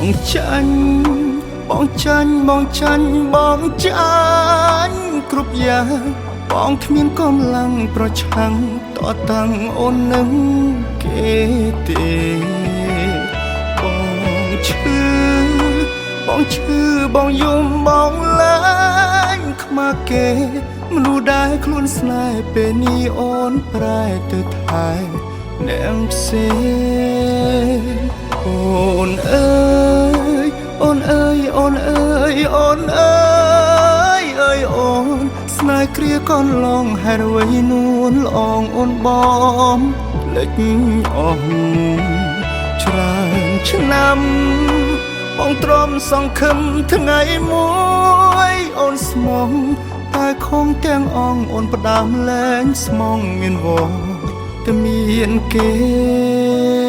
បងចាញ់បងចាញ់បងចាញ់បងចាញ់គ្រប់យ៉ាងបងគ្មានកម្លាំងប្រឆាំងតតាំងអូននឹងគេទេបងឈឺបងឈឺបងយំបងឡាញខ្មាស់គេមនុស្សដែលខ្លួនស្នេហ៍ពេលនេះអូនប្រែទៅថែអ្នកផ្សេងអូនអើយអូនអើយអូនអើយអូនអើយអើយអូនស្នេហ៍គ្រាកូនឡងហេតុអ្វីនួនល្អងអូនបងភ្លេចអស់ច្រើនឆ្នាំបងទ្រាំសង្ឃឹមថ្ងៃមួយអូនស្មងតែខំទាំងអងអូនផ្ដាំលែងស្មងមានវត្តតែមានគេ